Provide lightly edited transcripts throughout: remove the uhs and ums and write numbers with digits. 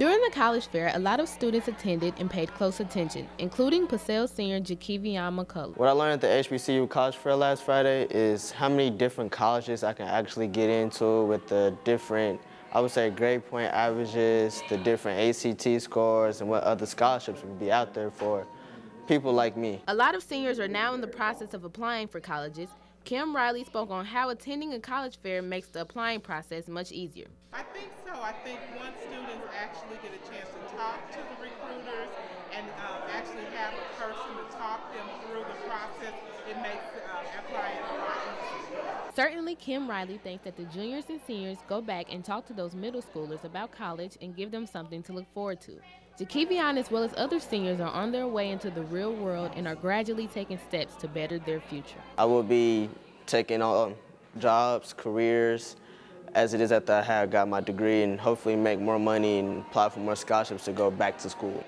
During the college fair, a lot of students attended and paid close attention, including Purcell senior Jakevion McCullough. What I learned at the HBCU College Fair last Friday is how many different colleges I can actually get into with the different, I would say, grade point averages, the different ACT scores, and what other scholarships would be out there for people like me. A lot of seniors are now in the process of applying for colleges. Kim Riley spoke on how attending a college fair makes the applying process much easier. I think so. I think once students actually get a chance to talk to the recruiters and actually have a person to talk them through the process, it makes applying a lot easier. Certainly, Kim Riley thinks that the juniors and seniors go back and talk to those middle schoolers about college and give them something to look forward to. Jakevion, as well as other seniors, are on their way into the real world and are gradually taking steps to better their future. I will be taking on jobs, careers, as it is after I have got my degree, and hopefully make more money and apply for more scholarships to go back to school.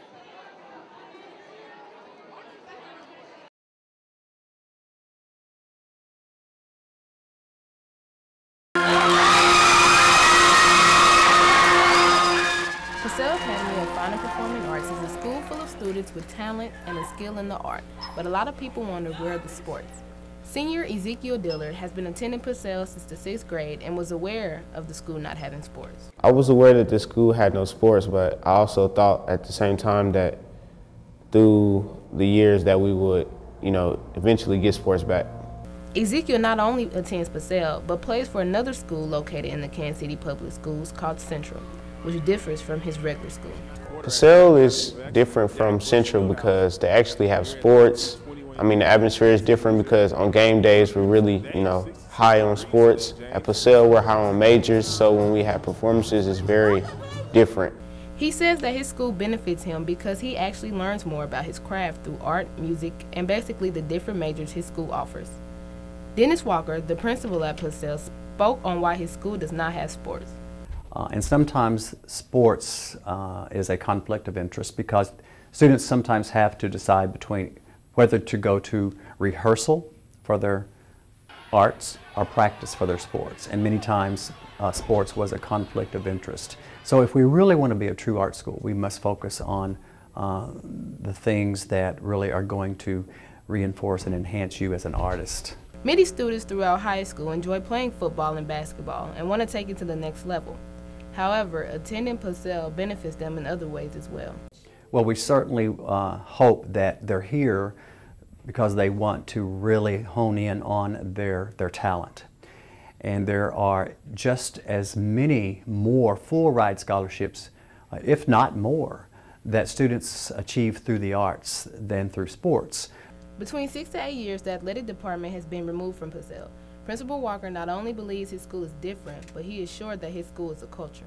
Purcell Academy of Fine and Performing Arts is a school full of students with talent and a skill in the art, but a lot of people wonder where are the sports. Senior Ezekiel Dillard has been attending Purcell since the 6th grade and was aware of the school not having sports. I was aware that the school had no sports, but I also thought at the same time that through the years that we would, eventually get sports back. Ezekiel not only attends Purcell, but plays for another school located in the Kansas City Public Schools called Central, which differs from his regular school. Purcell is different from Central because they actually have sports. The atmosphere is different because on game days we're really, high on sports. At Purcell we're high on majors, so when we have performances it's very different. He says that his school benefits him because he actually learns more about his craft through art, music, and basically the different majors his school offers. Dennis Walker, the principal at Purcell, spoke on why his school does not have sports. And sometimes sports is a conflict of interest because students sometimes have to decide between whether to go to rehearsal for their arts or practice for their sports. And many times sports was a conflict of interest. So if we really want to be a true art school, we must focus on the things that really are going to reinforce and enhance you as an artist. Many students throughout high school enjoy playing football and basketball and want to take it to the next level. However, attending Purcell benefits them in other ways as well. Well, we certainly hope that they're here because they want to really hone in on their talent. And there are just as many more full-ride scholarships, if not more, that students achieve through the arts than through sports. Between 6 to 8 years, the athletic department has been removed from Purcell. Principal Walker not only believes his school is different, but he is sure that his school is a culture.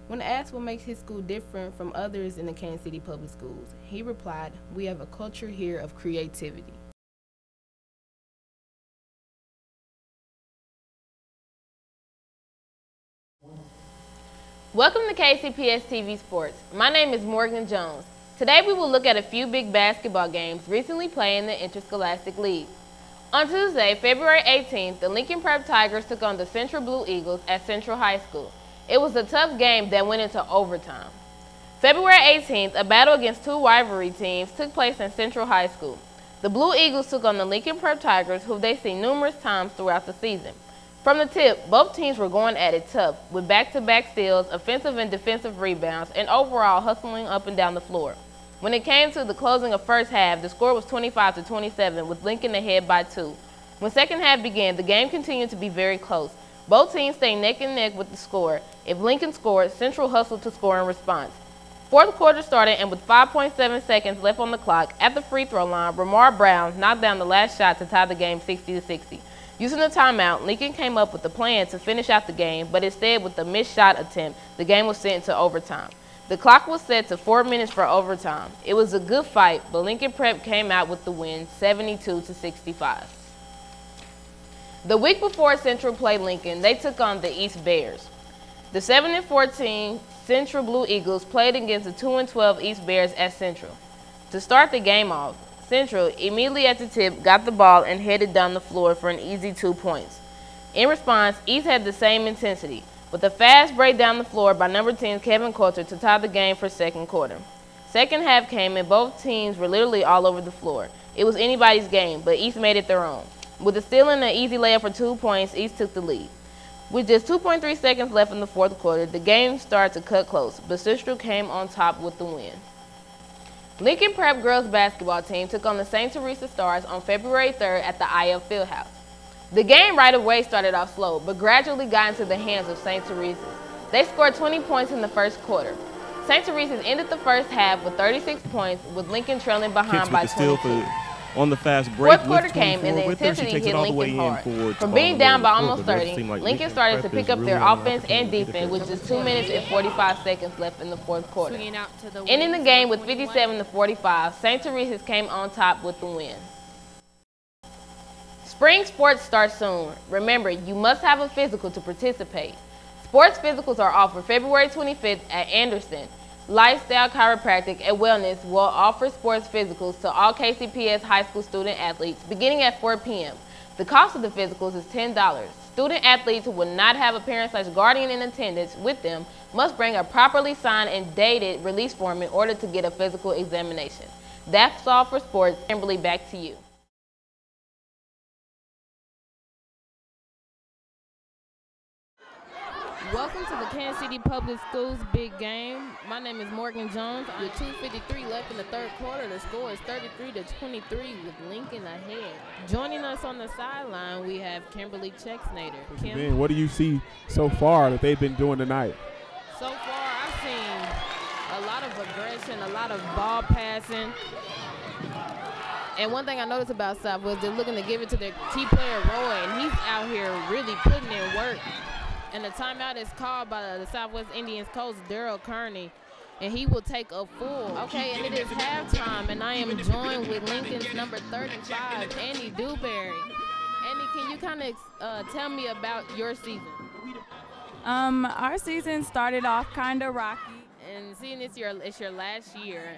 When asked what makes his school different from others in the Kansas City Public Schools, he replied, "We have a culture here of creativity." Welcome to KCPS-TV Sports. My name is Morgan Jones. Today we will look at a few big basketball games recently played in the Interscholastic League. On Tuesday, February 18th, the Lincoln Prep Tigers took on the Central Blue Eagles at Central High School. It was a tough game that went into overtime. February 18th, a battle against two rivalry teams took place in Central High School. The Blue Eagles took on the Lincoln Prep Tigers, who they've seen numerous times throughout the season. From the tip, both teams were going at it tough, with back-to-back steals, offensive and defensive rebounds, and overall hustling up and down the floor. When it came to the closing of first half, the score was 25-27, with Lincoln ahead by 2. When second half began, the game continued to be very close. Both teams stayed neck and neck with the score. If Lincoln scored, Central hustled to score in response. Fourth quarter started, and with 5.7 seconds left on the clock, at the free throw line, Ramar Brown knocked down the last shot to tie the game 60-60. Using the timeout, Lincoln came up with a plan to finish out the game, but instead with the missed shot attempt, the game was sent to overtime. The clock was set to 4 minutes for overtime. It was a good fight, but Lincoln Prep came out with the win, 72-65. The week before Central played Lincoln, they took on the East Bears. The 7-14 Central Blue Eagles played against the 2-12 East Bears at Central. To start the game off, Central, immediately at the tip, got the ball and headed down the floor for an easy 2 points. In response, East had the same intensity. with a fast break down the floor by number 10 Kevin Coulter to tie the game for second quarter. Second half came and both teams were literally all over the floor. It was anybody's game, but East made it their own. With a steal and an easy layup for 2 points, East took the lead. With just 2.3 seconds left in the fourth quarter, the game started to cut close, but Central came on top with the win. Lincoln Prep girls basketball team took on the St. Teresa Stars on February 3rd at the IF Fieldhouse. The game right away started off slow, but gradually got into the hands of St. Teresa's. They scored 20 points in the first quarter. St. Teresa's ended the first half with 36 points, with Lincoln trailing behind by 22. On the fast break, fourth quarter came and the intensity hit Lincoln hard. From being down by almost 30, Lincoln started to pick up their offense and defense with just 2 minutes and 45 seconds left in the fourth quarter. Ending the game with 57-45, St. Teresa's came on top with the win. Spring sports start soon. Remember, you must have a physical to participate. Sports physicals are offered February 25th at Anderson. Lifestyle Chiropractic and Wellness will offer sports physicals to all KCPS high school student athletes beginning at 4 p.m. The cost of the physicals is $10. Student athletes who will not have a parent/guardian in attendance with them must bring a properly signed and dated release form in order to get a physical examination. That's all for sports. Kimberly, back to you. Welcome to the Kansas City Public Schools Big Game. My name is Morgan Jones. With 2:53 left in the third quarter, the score is 33-23 with Lincoln ahead. Joining us on the sideline, we have Kimberly Chexnader. Kim, what do you see so far that they've been doing tonight? So far, I've seen a lot of aggression, a lot of ball passing. And one thing I noticed about South was they're looking to give it to their key player, Roy, and he's out here really putting in work. And the timeout is called by the Southwest Indians coach, Daryl Kearney, and he will take a full. Okay, and it is halftime, and I am joined with Lincoln's number 35, Andy Dewberry. Andy, can you kind of tell me about your season? Our season started off kind of rocky. And seeing it's your last year,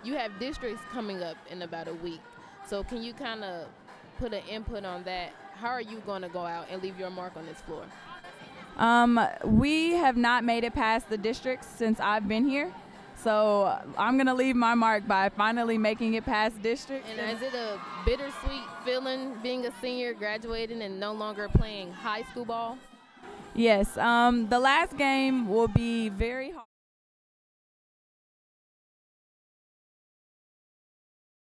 you have districts coming up in about a week. So can you kind of put an input on that? How are you going to go out and leave your mark on this floor? We have not made it past the districts since I've been here. So I'm going to leave my mark by finally making it past districts. And is it a bittersweet feeling being a senior, graduating, and no longer playing high school ball? Yes. The last game will be very hard.